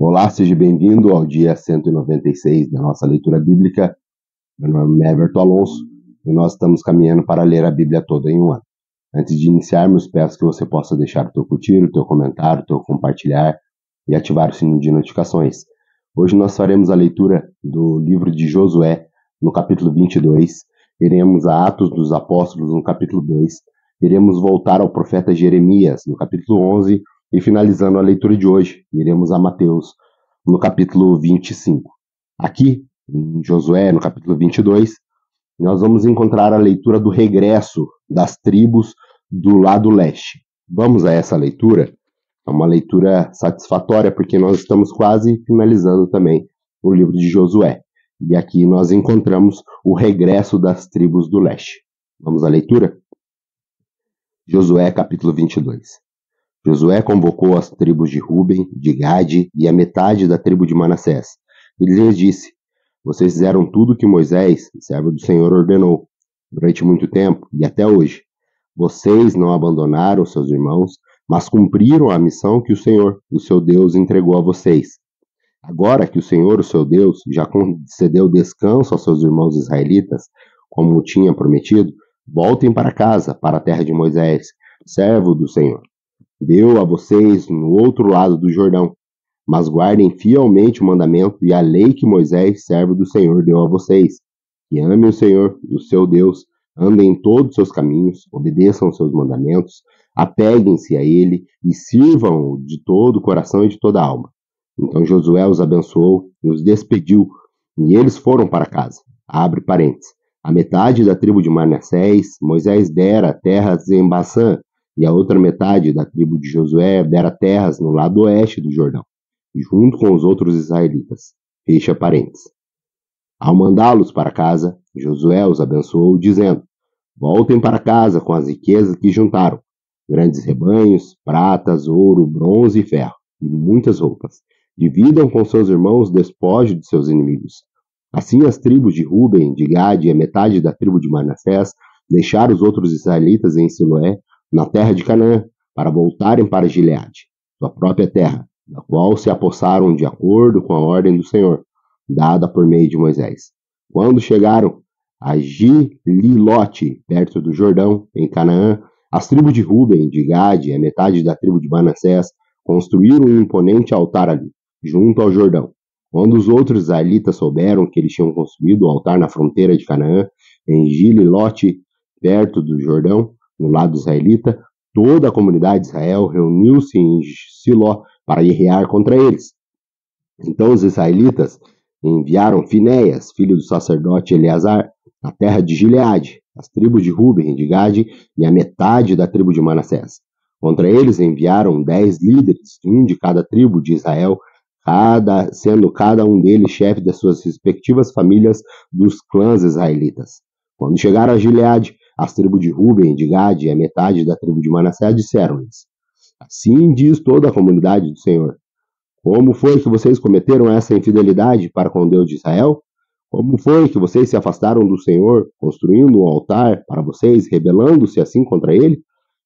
Olá, seja bem-vindo ao dia 196 da nossa leitura bíblica. Meu nome é Everton Alonso e nós estamos caminhando para ler a Bíblia toda em um ano. Antes de iniciarmos, peço que você possa deixar o teu curtir, o teu comentário, o teu compartilhar e ativar o sininho de notificações. Hoje nós faremos a leitura do livro de Josué, no capítulo 22. Iremos a Atos dos Apóstolos, no capítulo 2. Iremos voltar ao profeta Jeremias, no capítulo 11. E finalizando a leitura de hoje, iremos a Mateus, no capítulo 25. Aqui, em Josué, no capítulo 22, nós vamos encontrar a leitura do regresso das tribos do lado leste. Vamos a essa leitura? É uma leitura satisfatória, porque nós estamos quase finalizando também o livro de Josué. E aqui nós encontramos o regresso das tribos do leste. Vamos à leitura? Josué, capítulo 22. Josué convocou as tribos de Ruben, de Gade e a metade da tribo de Manassés. Ele lhes disse: vocês fizeram tudo o que Moisés, servo do Senhor, ordenou, durante muito tempo e até hoje. Vocês não abandonaram seus irmãos, mas cumpriram a missão que o Senhor, o seu Deus, entregou a vocês. Agora que o Senhor, o seu Deus, já concedeu descanso aos seus irmãos israelitas, como tinha prometido, voltem para casa, para a terra de Moisés, servo do Senhor. Deu a vocês no outro lado do Jordão, mas guardem fielmente o mandamento e a lei que Moisés, servo do Senhor, deu a vocês. E amem o Senhor, o seu Deus, andem em todos os seus caminhos, obedeçam os seus mandamentos, apeguem-se a ele e sirvam-o de todo o coração e de toda a alma. Então Josué os abençoou e os despediu, e eles foram para casa. Abre parênteses. A metade da tribo de Manassés, Moisés dera terras em Baçã, e a outra metade da tribo de Josué dera terras no lado oeste do Jordão, junto com os outros israelitas. Fecha parênteses. Ao mandá-los para casa, Josué os abençoou, dizendo: voltem para casa com as riquezas que juntaram, grandes rebanhos, pratas, ouro, bronze e ferro, e muitas roupas. Dividam com seus irmãos o despojo de seus inimigos. Assim as tribos de Ruben, de Gade e a metade da tribo de Manassés deixaram os outros israelitas em Siloé, na terra de Canaã, para voltarem para Gileade, sua própria terra, da qual se apossaram de acordo com a ordem do Senhor, dada por meio de Moisés. Quando chegaram a Gililote, perto do Jordão, em Canaã, as tribos de Ruben, de Gade e a metade da tribo de Manassés construíram um imponente altar ali, junto ao Jordão. Quando os outros israelitas souberam que eles tinham construído o altar na fronteira de Canaã, em Gililote, perto do Jordão, no lado israelita, toda a comunidade de Israel reuniu-se em Siló para guerrear contra eles. Então os israelitas enviaram Finéias, filho do sacerdote Eleazar, à terra de Gileade, as tribos de Ruben, de Gade e a metade da tribo de Manassés. Contra eles enviaram 10 líderes, um de cada tribo de Israel, sendo cada um deles chefe das suas respectivas famílias dos clãs israelitas. Quando chegaram a Gileade, as tribos de Ruben, de Gade e a metade da tribo de Manassés disseram-lhes: assim diz toda a comunidade do Senhor: como foi que vocês cometeram essa infidelidade para com o Deus de Israel? Como foi que vocês se afastaram do Senhor, construindo um altar para vocês, rebelando-se assim contra ele?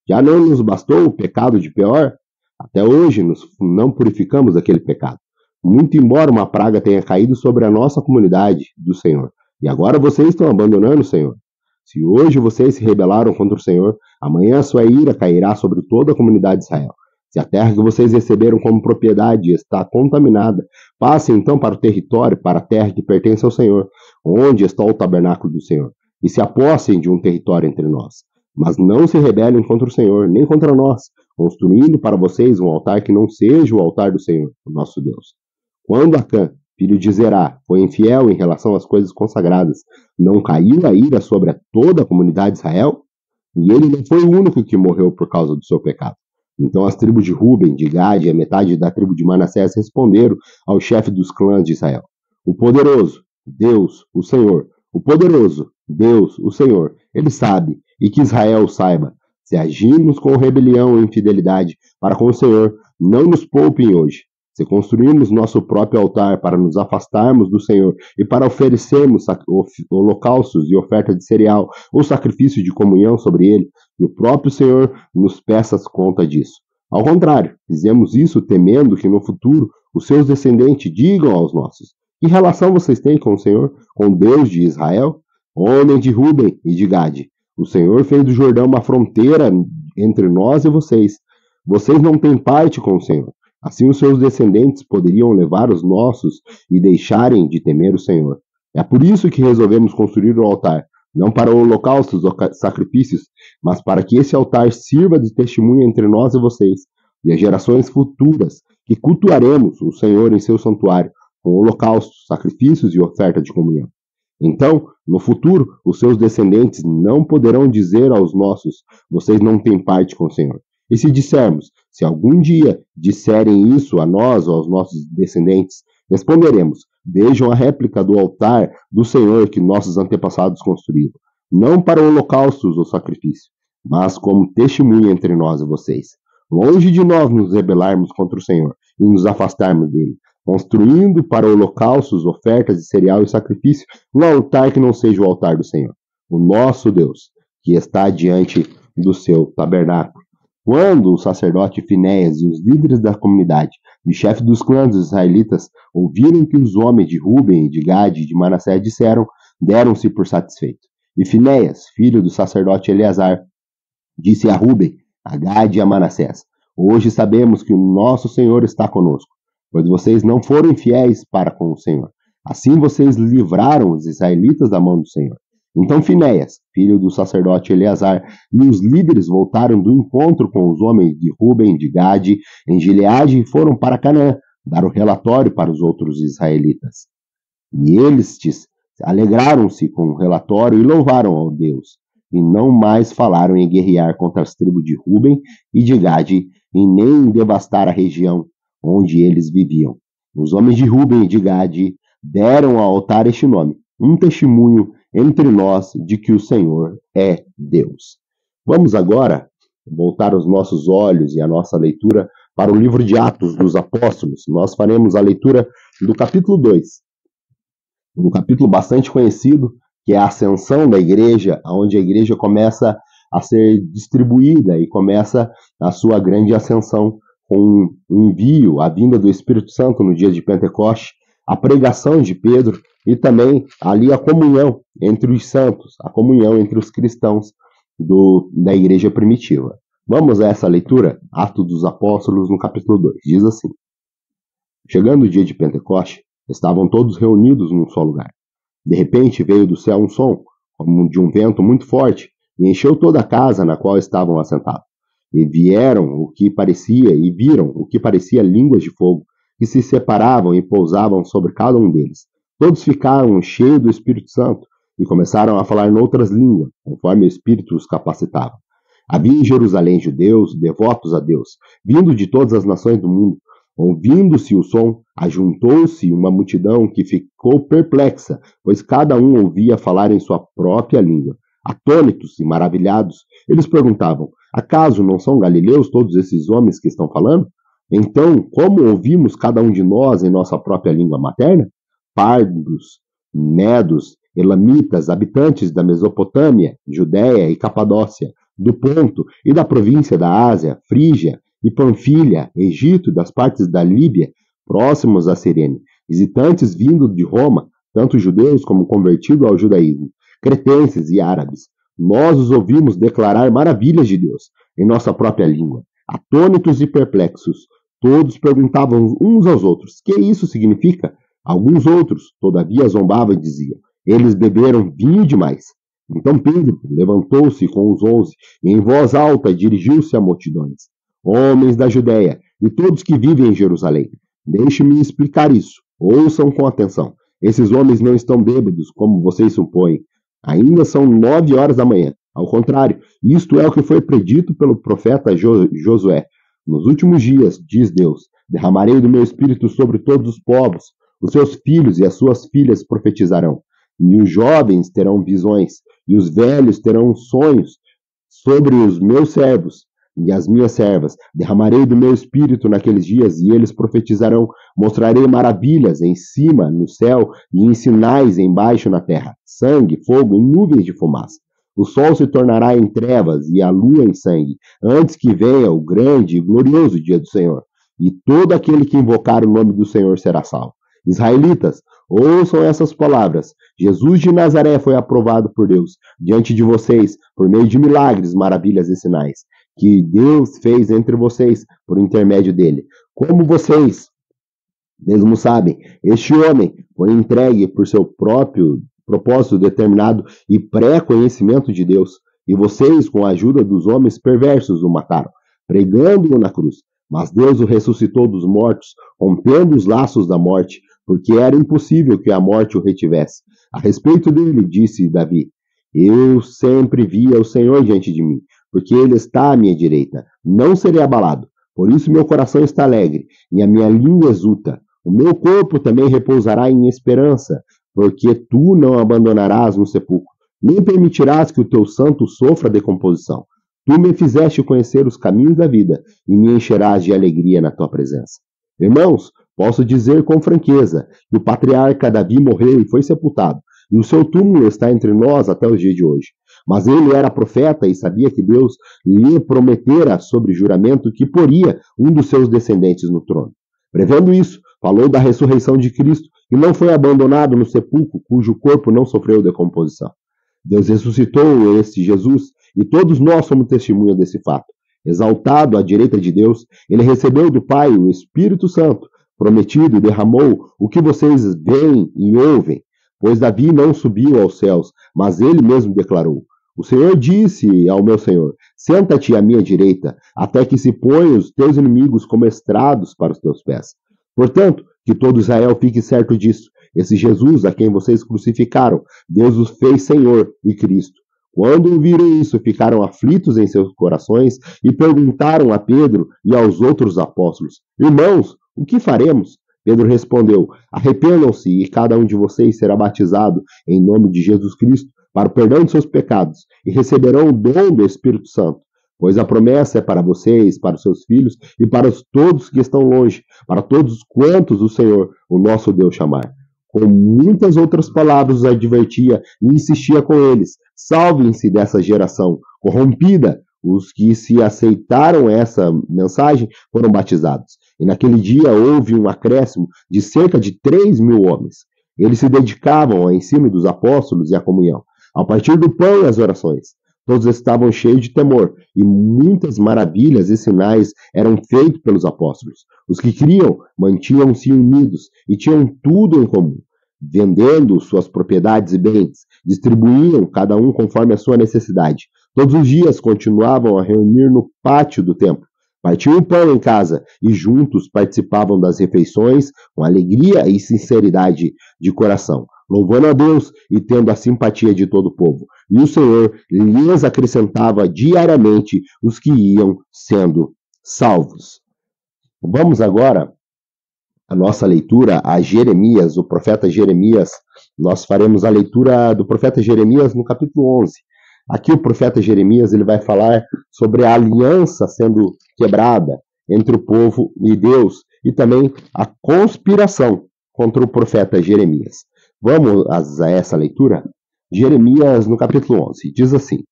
Já não nos bastou o pecado de Peor? Até hoje não purificamos daquele pecado, muito embora uma praga tenha caído sobre a nossa comunidade do Senhor. E agora vocês estão abandonando o Senhor. Se hoje vocês se rebelaram contra o Senhor, amanhã a sua ira cairá sobre toda a comunidade de Israel. Se a terra que vocês receberam como propriedade está contaminada, passem então para o território, para a terra que pertence ao Senhor, onde está o tabernáculo do Senhor, e se apossem de um território entre nós. Mas não se rebelem contra o Senhor, nem contra nós, construindo para vocês um altar que não seja o altar do Senhor, o nosso Deus. Quando Acã, filho de Zerá, foi infiel em relação às coisas consagradas, não caiu a ira sobre toda a comunidade de Israel? E ele não foi o único que morreu por causa do seu pecado. Então as tribos de Ruben, de Gade e a metade da tribo de Manassés responderam ao chefe dos clãs de Israel: o poderoso, Deus, o Senhor, o poderoso, Deus, o Senhor, ele sabe, e que Israel saiba, se agimos com rebelião e infidelidade para com o Senhor, não nos poupem hoje. Se construirmos nosso próprio altar para nos afastarmos do Senhor e para oferecermos holocaustos e oferta de cereal ou sacrifício de comunhão sobre ele, que o próprio Senhor nos peça conta disso. Ao contrário, fizemos isso temendo que no futuro os seus descendentes digam aos nossos: que relação vocês têm com o Senhor, com o Deus de Israel? Homem de Ruben e de Gade, o Senhor fez do Jordão uma fronteira entre nós e vocês. Vocês não têm parte com o Senhor. Assim os seus descendentes poderiam levar os nossos e deixarem de temer o Senhor. É por isso que resolvemos construir o altar, não para holocaustos ou sacrifícios, mas para que esse altar sirva de testemunha entre nós e vocês, e as gerações futuras, que cultuaremos o Senhor em seu santuário, com holocaustos, sacrifícios e oferta de comunhão. Então, no futuro, os seus descendentes não poderão dizer aos nossos: vocês não têm parte com o Senhor. E se dissermos: se algum dia disserem isso a nós ou aos nossos descendentes, responderemos: vejam a réplica do altar do Senhor que nossos antepassados construíram, não para holocaustos ou sacrifício, mas como testemunha entre nós e vocês. Longe de nós nos rebelarmos contra o Senhor e nos afastarmos dele, construindo para holocaustos, ofertas de cereal e sacrifício um altar que não seja o altar do Senhor, o nosso Deus, que está diante do seu tabernáculo. Quando o sacerdote Finéias e os líderes da comunidade, e chefe dos clãs dos israelitas, ouviram que os homens de Ruben, de Gade e de Manassés disseram, deram-se por satisfeitos. E Finéias, filho do sacerdote Eleazar, disse a Ruben, a Gade e a Manassés: hoje sabemos que o nosso Senhor está conosco, pois vocês não foram fiéis para com o Senhor. Assim vocês livraram os israelitas da mão do Senhor. Então Finéias, filho do sacerdote Eleazar, e os líderes voltaram do encontro com os homens de Ruben, de Gade, em Gileade, e foram para Canaã, dar o relatório para os outros israelitas. E eles alegraram-se com o relatório e louvaram ao Deus, e não mais falaram em guerrear contra as tribos de Ruben e de Gade, e nem em devastar a região onde eles viviam. Os homens de Ruben e de Gade deram ao altar este nome, um testemunho entre nós de que o Senhor é Deus. Vamos agora voltar os nossos olhos e a nossa leitura para o livro de Atos dos Apóstolos. Nós faremos a leitura do capítulo 2, um capítulo bastante conhecido, que é a ascensão da igreja, onde a igreja começa a ser distribuída e começa a sua grande ascensão com o envio, a vinda do Espírito Santo no dia de Pentecoste, a pregação de Pedro e também ali a comunhão entre os santos, a comunhão entre os cristãos da igreja primitiva. Vamos a essa leitura? Atos dos Apóstolos, no capítulo 2. Diz assim: chegando o dia de Pentecoste, estavam todos reunidos num só lugar. De repente veio do céu um som, como de um vento muito forte, e encheu toda a casa na qual estavam assentados. E viram o que parecia línguas de fogo, que se separavam e pousavam sobre cada um deles. Todos ficaram cheios do Espírito Santo e começaram a falar noutras línguas, conforme o Espírito os capacitava. Havia em Jerusalém judeus, devotos a Deus, vindo de todas as nações do mundo. Ouvindo-se o som, ajuntou-se uma multidão que ficou perplexa, pois cada um ouvia falar em sua própria língua. Atônitos e maravilhados, eles perguntavam: acaso não são galileus todos esses homens que estão falando? Então, como ouvimos cada um de nós em nossa própria língua materna? Pardos, medos, elamitas, habitantes da Mesopotâmia, Judéia e Capadócia, do Ponto e da província da Ásia, Frígia e Panfilha, Egito e das partes da Líbia, próximos a Cirene, visitantes vindos de Roma, tanto judeus como convertidos ao judaísmo, cretenses e árabes. Nós os ouvimos declarar maravilhas de Deus em nossa própria língua. Atônitos e perplexos, todos perguntavam uns aos outros: que isso significa? Alguns outros, todavia, zombavam e diziam: eles beberam vinho demais. Então Pedro levantou-se com os 11 e em voz alta dirigiu-se a multidões: homens da Judéia e todos que vivem em Jerusalém, deixe-me explicar isso. Ouçam com atenção. Esses homens não estão bêbados, como vocês supõem. Ainda são 9 horas da manhã. Ao contrário, isto é o que foi predito pelo profeta Josué. Nos últimos dias, diz Deus, derramarei do meu espírito sobre todos os povos. Os seus filhos e as suas filhas profetizarão. E os jovens terão visões, e os velhos terão sonhos. Sobre os meus servos e as minhas servas derramarei do meu espírito naqueles dias, e eles profetizarão. Mostrarei maravilhas em cima no céu e em sinais embaixo na terra: sangue, fogo e nuvens de fumaça. O sol se tornará em trevas e a lua em sangue, antes que venha o grande e glorioso dia do Senhor. E todo aquele que invocar o nome do Senhor será salvo. Israelitas, ouçam essas palavras. Jesus de Nazaré foi aprovado por Deus diante de vocês por meio de milagres, maravilhas e sinais que Deus fez entre vocês por intermédio dele. Como vocês mesmo sabem, este homem foi entregue por seu próprio propósito determinado e pré-conhecimento de Deus, e vocês, com a ajuda dos homens perversos, o mataram, pregando-o na cruz. Mas Deus o ressuscitou dos mortos, rompendo os laços da morte, porque era impossível que a morte o retivesse. A respeito dele, disse Davi: Eu sempre via o Senhor diante de mim, porque ele está à minha direita. Não serei abalado. Por isso meu coração está alegre, e a minha língua exulta. O meu corpo também repousará em esperança, porque tu não abandonarás no sepulcro, nem permitirás que o teu santo sofra decomposição. Tu me fizeste conhecer os caminhos da vida, e me encherás de alegria na tua presença. Irmãos, posso dizer com franqueza que o patriarca Davi morreu e foi sepultado, e o seu túmulo está entre nós até os dias de hoje. Mas ele era profeta e sabia que Deus lhe prometera sobre juramento que poria um dos seus descendentes no trono. Prevendo isso, falou da ressurreição de Cristo e não foi abandonado no sepulcro, cujo corpo não sofreu decomposição. Deus ressuscitou este Jesus e todos nós somos testemunha desse fato. Exaltado à direita de Deus, ele recebeu do Pai o Espírito Santo, prometido e derramou o que vocês veem e ouvem. Pois Davi não subiu aos céus, mas ele mesmo declarou: O Senhor disse ao meu Senhor: Senta-te à minha direita, até que se ponham os teus inimigos como estrados para os teus pés. Portanto, que todo Israel fique certo disso. Esse Jesus, a quem vocês crucificaram, Deus o fez Senhor e Cristo. Quando ouviram isso, ficaram aflitos em seus corações e perguntaram a Pedro e aos outros apóstolos: Irmãos, o que faremos? Pedro respondeu: Arrependam-se e cada um de vocês será batizado em nome de Jesus Cristo para o perdão de seus pecados e receberão o dom do Espírito Santo. Pois a promessa é para vocês, para os seus filhos e para todos que estão longe, para todos quantos o Senhor, o nosso Deus, chamar. Com muitas outras palavras os advertia e insistia com eles: salvem-se dessa geração corrompida. Os que se aceitaram essa mensagem foram batizados. E naquele dia houve um acréscimo de cerca de 3.000 homens. Eles se dedicavam ao ensino dos apóstolos e à comunhão, ao partir do pão e às orações. Todos estavam cheios de temor, e muitas maravilhas e sinais eram feitos pelos apóstolos. Os que criam mantinham-se unidos e tinham tudo em comum. Vendendo suas propriedades e bens, distribuíam cada um conforme a sua necessidade. Todos os dias continuavam a reunir no pátio do templo. Partiam o pão em casa e juntos participavam das refeições com alegria e sinceridade de coração, louvando a Deus e tendo a simpatia de todo o povo. E o Senhor lhes acrescentava diariamente os que iam sendo salvos. Vamos agora a nossa leitura a Jeremias, o profeta Jeremias. Nós faremos a leitura do profeta Jeremias no capítulo 11. Aqui o profeta Jeremias ele vai falar sobre a aliança sendo quebrada entre o povo e Deus e também a conspiração contra o profeta Jeremias. Vamos a essa leitura? Jeremias no capítulo 11 diz assim: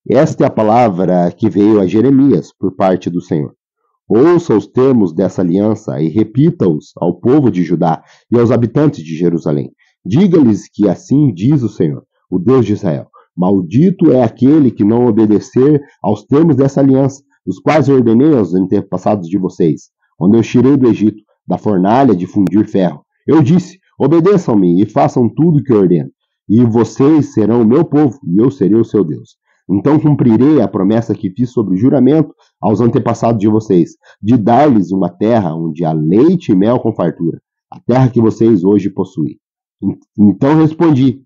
Esta é a palavra que veio a Jeremias por parte do Senhor. Ouça os termos dessa aliança e repita-os ao povo de Judá e aos habitantes de Jerusalém. Diga-lhes que assim diz o Senhor, o Deus de Israel: Maldito é aquele que não obedecer aos termos dessa aliança, os quais eu ordenei aos antepassados de vocês, quando eu tirei do Egito, da fornalha de fundir ferro. Eu disse: Obedeçam-me e façam tudo o que eu ordeno, e vocês serão o meu povo, e eu serei o seu Deus. Então cumprirei a promessa que fiz sobre juramento aos antepassados de vocês, de dar-lhes uma terra onde há leite e mel com fartura, a terra que vocês hoje possuem. Então respondi: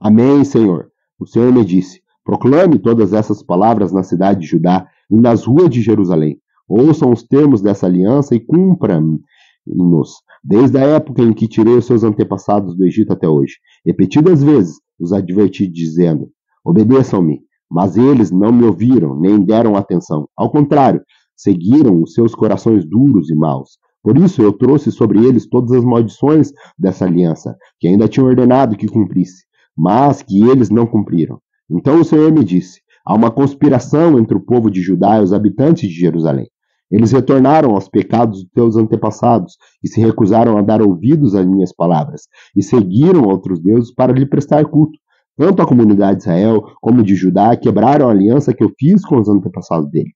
Amém, Senhor. O Senhor me disse: Proclame todas essas palavras na cidade de Judá e nas ruas de Jerusalém. Ouçam os termos dessa aliança e cumpram-nos, desde a época em que tirei os seus antepassados do Egito até hoje. Repetidas vezes os adverti, dizendo: Obedeçam-me. Mas eles não me ouviram, nem deram atenção. Ao contrário, seguiram os seus corações duros e maus. Por isso eu trouxe sobre eles todas as maldições dessa aliança, que ainda tinha ordenado que cumprisse, mas que eles não cumpriram. Então o Senhor me disse: há uma conspiração entre o povo de Judá e os habitantes de Jerusalém. Eles retornaram aos pecados dos teus antepassados e se recusaram a dar ouvidos às minhas palavras e seguiram outros deuses para lhe prestar culto. Tanto a comunidade de Israel como de Judá quebraram a aliança que eu fiz com os antepassados dele.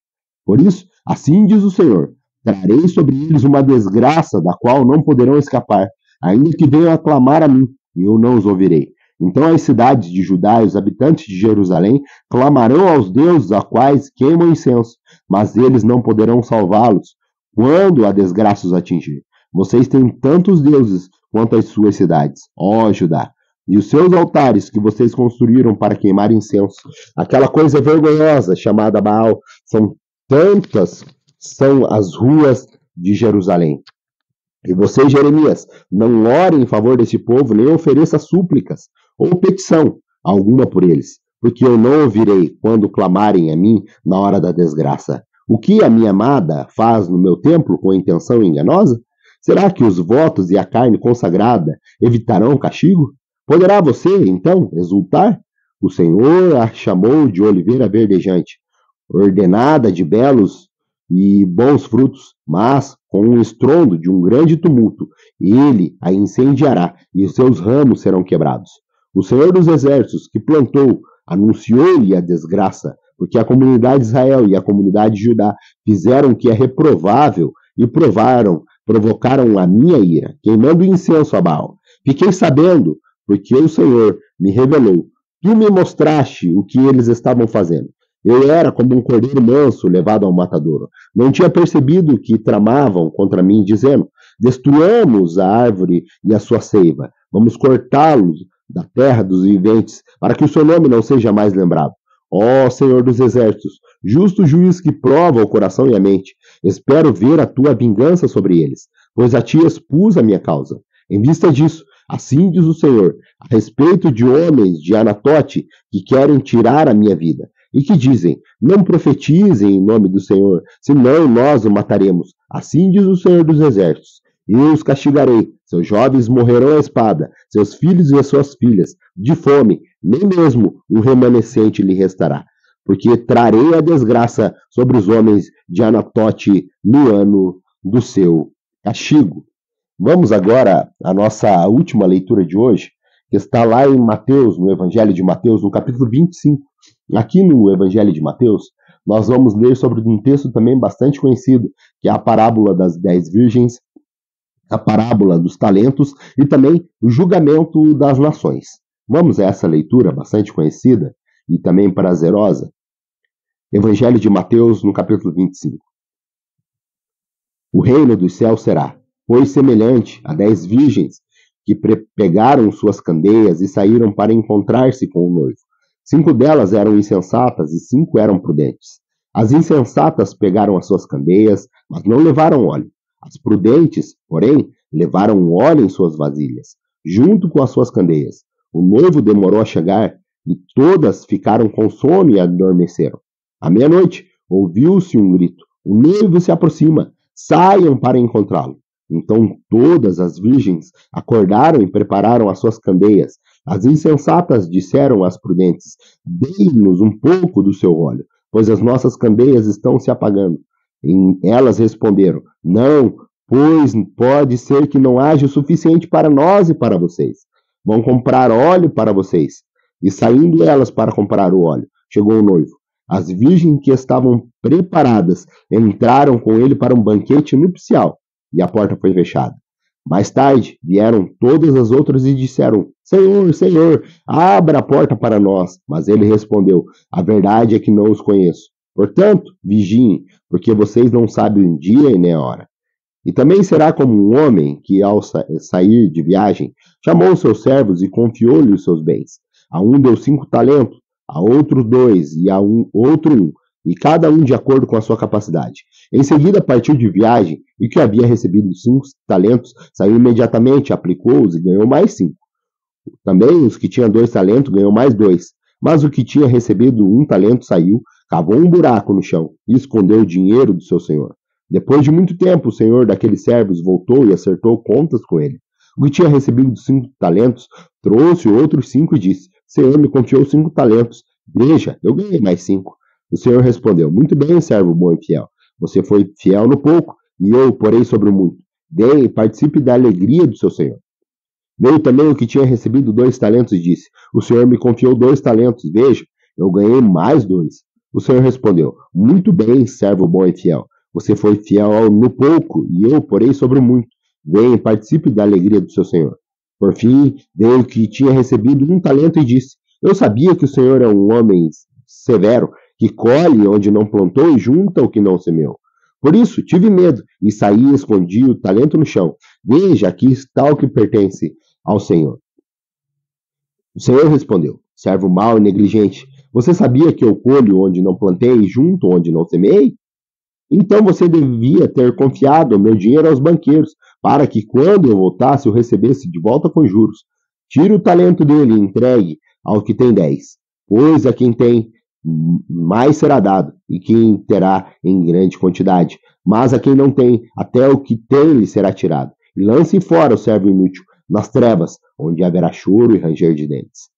Por isso, assim diz o Senhor: trarei sobre eles uma desgraça da qual não poderão escapar, ainda que venham a clamar a mim, e eu não os ouvirei. Então as cidades de Judá e os habitantes de Jerusalém clamarão aos deuses a quais queimam incenso, mas eles não poderão salvá-los quando a desgraça os atingir. Vocês têm tantos deuses quanto as suas cidades, ó Judá, e os seus altares que vocês construíram para queimar incenso. Aquela coisa vergonhosa chamada Baal, tantas são as ruas de Jerusalém. E você, Jeremias, não ore em favor desse povo, nem ofereça súplicas ou petição alguma por eles, porque eu não ouvirei quando clamarem a mim na hora da desgraça. O que a minha amada faz no meu templo com intenção enganosa? Será que os votos e a carne consagrada evitarão o castigo? Poderá você, então, exultar? O Senhor a chamou de oliveira verdejante, ordenada de belos e bons frutos, mas com um estrondo de um grande tumulto, ele a incendiará e os seus ramos serão quebrados. O Senhor dos Exércitos, que plantou, anunciou-lhe a desgraça, porque a comunidade de Israel e a comunidade de Judá fizeram o que é reprovável e provocaram a minha ira, queimando incenso a Baal. Fiquei sabendo, porque o Senhor me revelou. Tu me mostraste o que eles estavam fazendo. Eu era como um cordeiro manso levado ao matadouro. Não tinha percebido que tramavam contra mim, dizendo: destruamos a árvore e a sua seiva. Vamos cortá-los da terra dos viventes, para que o seu nome não seja mais lembrado. Ó Senhor dos Exércitos, justo juiz que prova o coração e a mente, espero ver a tua vingança sobre eles, pois a ti expus a minha causa. Em vista disso, assim diz o Senhor, a respeito de homens de Anatote que querem tirar a minha vida, e que dizem: não profetizem em nome do Senhor, senão nós o mataremos. Assim diz o Senhor dos Exércitos: eu os castigarei, seus jovens morrerão à espada, seus filhos e as suas filhas, de fome, nem mesmo um remanescente lhe restará. Porque trarei a desgraça sobre os homens de Anatote no ano do seu castigo. Vamos agora à nossa última leitura de hoje, que está lá em Mateus, no Evangelho de Mateus, no capítulo 25. Aqui no Evangelho de Mateus, nós vamos ler sobre um texto também bastante conhecido, que é a parábola das 10 virgens, a parábola dos talentos e também o julgamento das nações. Vamos a essa leitura bastante conhecida e também prazerosa. Evangelho de Mateus, no capítulo 25. O reino dos céus será, pois, semelhante a 10 virgens que pegaram suas candeias e saíram para encontrar-se com o noivo. 5 delas eram insensatas e 5 eram prudentes. As insensatas pegaram as suas candeias, mas não levaram óleo. As prudentes, porém, levaram óleo em suas vasilhas, junto com as suas candeias. O noivo demorou a chegar e todas ficaram com sono e adormeceram. À meia-noite, ouviu-se um grito: o noivo se aproxima, saiam para encontrá-lo. Então todas as virgens acordaram e prepararam as suas candeias. As insensatas disseram às prudentes: dê-nos um pouco do seu óleo, pois as nossas candeias estão se apagando. E elas responderam: não, pois pode ser que não haja o suficiente para nós e para vocês. Vão comprar óleo para vocês. E saindo elas para comprar o óleo, chegou o noivo. As virgens que estavam preparadas entraram com ele para um banquete nupcial, e a porta foi fechada. Mais tarde vieram todas as outras e disseram: Senhor, Senhor, abra a porta para nós. Mas ele respondeu: a verdade é que não os conheço. Portanto, vigiem, porque vocês não sabem o dia e nem a hora. E também será como um homem que, ao sair de viagem, chamou seus servos e confiou-lhe os seus bens. A um deu 5 talentos, a outro 2 e a outro 1, e cada um de acordo com a sua capacidade. Em seguida partiu de viagem, e o que havia recebido 5 talentos saiu imediatamente, aplicou-os e ganhou mais 5. Também os que tinham 2 talentos ganhou mais 2. Mas o que tinha recebido 1 talento saiu, cavou um buraco no chão e escondeu o dinheiro do seu senhor. Depois de muito tempo, o senhor daqueles servos voltou e acertou contas com ele. O que tinha recebido 5 talentos trouxe outros 5 e disse: Senhor me confiou 5 talentos, Veja, eu ganhei mais 5. O Senhor respondeu: Muito bem, servo bom e fiel. Você foi fiel no pouco, e eu o porei sobre o muito. Venha e participe da alegria do seu Senhor. Veio também o que tinha recebido 2 talentos e disse: O Senhor me confiou 2 talentos. Veja, eu ganhei mais 2. O Senhor respondeu: Muito bem, servo bom e fiel. Você foi fiel no pouco, e eu o porei sobre o muito. Venha e participe da alegria do seu Senhor. Por fim, veio o que tinha recebido 1 talento e disse: Eu sabia que o Senhor é um homem severo, que colhe onde não plantou e junta o que não semeou. Por isso, tive medo e saí e escondi o talento no chão. Veja, aqui está o que pertence ao Senhor. O Senhor respondeu: Servo mau e negligente, você sabia que eu colho onde não plantei e junto onde não semeei? Então você devia ter confiado o meu dinheiro aos banqueiros, para que quando eu voltasse eu recebesse de volta com juros. Tire o talento dele e entregue ao que tem 10, pois a quem tem mais será dado, e quem terá em grande quantidade. Mas a quem não tem, até o que tem lhe será tirado. E lance fora o servo inútil, nas trevas, onde haverá choro e ranger de dentes.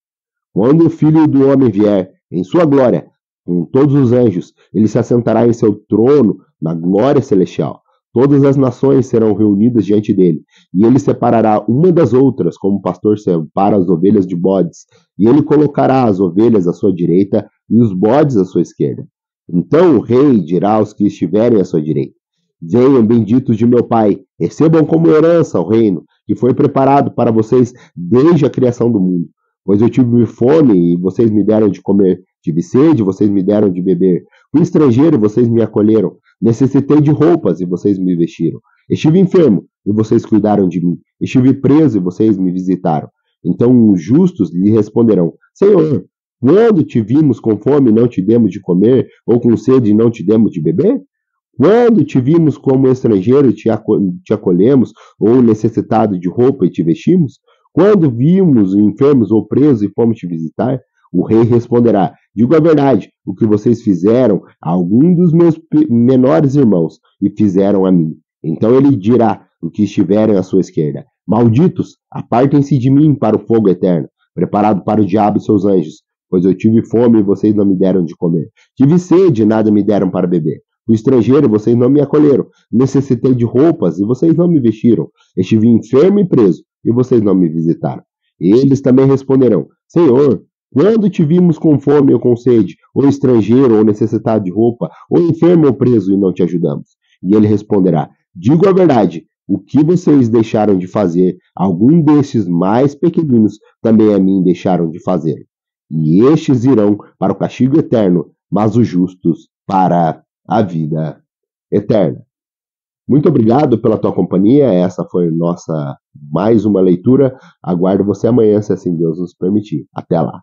Quando o Filho do Homem vier em sua glória, com todos os anjos, ele se assentará em seu trono na glória celestial. Todas as nações serão reunidas diante dele, e ele separará uma das outras, como o pastor separa as ovelhas de bodes, e ele colocará as ovelhas à sua direita e os bodes à sua esquerda. Então o rei dirá aos que estiverem à sua direita: Venham, benditos de meu Pai, recebam como herança o reino que foi preparado para vocês desde a criação do mundo. Pois eu tive fome e vocês me deram de comer, tive sede e vocês me deram de beber, fui estrangeiro e vocês me acolheram, necessitei de roupas e vocês me vestiram, estive enfermo e vocês cuidaram de mim, estive preso e vocês me visitaram. Então os justos lhe responderão: Senhor, quando te vimos com fome e não te demos de comer, ou com sede e não te demos de beber? Quando te vimos como estrangeiro e te acolhemos, ou necessitado de roupa e te vestimos? Quando vimos enfermos ou presos e fomos te visitar? O rei responderá: Digo a verdade, o que vocês fizeram a algum dos meus menores irmãos, e fizeram a mim. Então ele dirá o que estiverem à sua esquerda: Malditos, apartem-se de mim para o fogo eterno, preparado para o diabo e seus anjos, pois eu tive fome e vocês não me deram de comer. Tive sede e nada me deram para beber. Fui estrangeiro e vocês não me acolheram. Necessitei de roupas e vocês não me vestiram. Estive enfermo e preso e vocês não me visitaram. Eles também responderão: Senhor, quando te vimos com fome ou com sede, ou estrangeiro ou necessitado de roupa, ou enfermo ou preso e não te ajudamos? E ele responderá: Digo a verdade, o que vocês deixaram de fazer, algum destes mais pequeninos também a mim deixaram de fazer. E estes irão para o castigo eterno, mas os justos para a vida eterna. Muito obrigado pela tua companhia. Essa foi nossa mais uma leitura. Aguardo você amanhã, se assim Deus nos permitir. Até lá.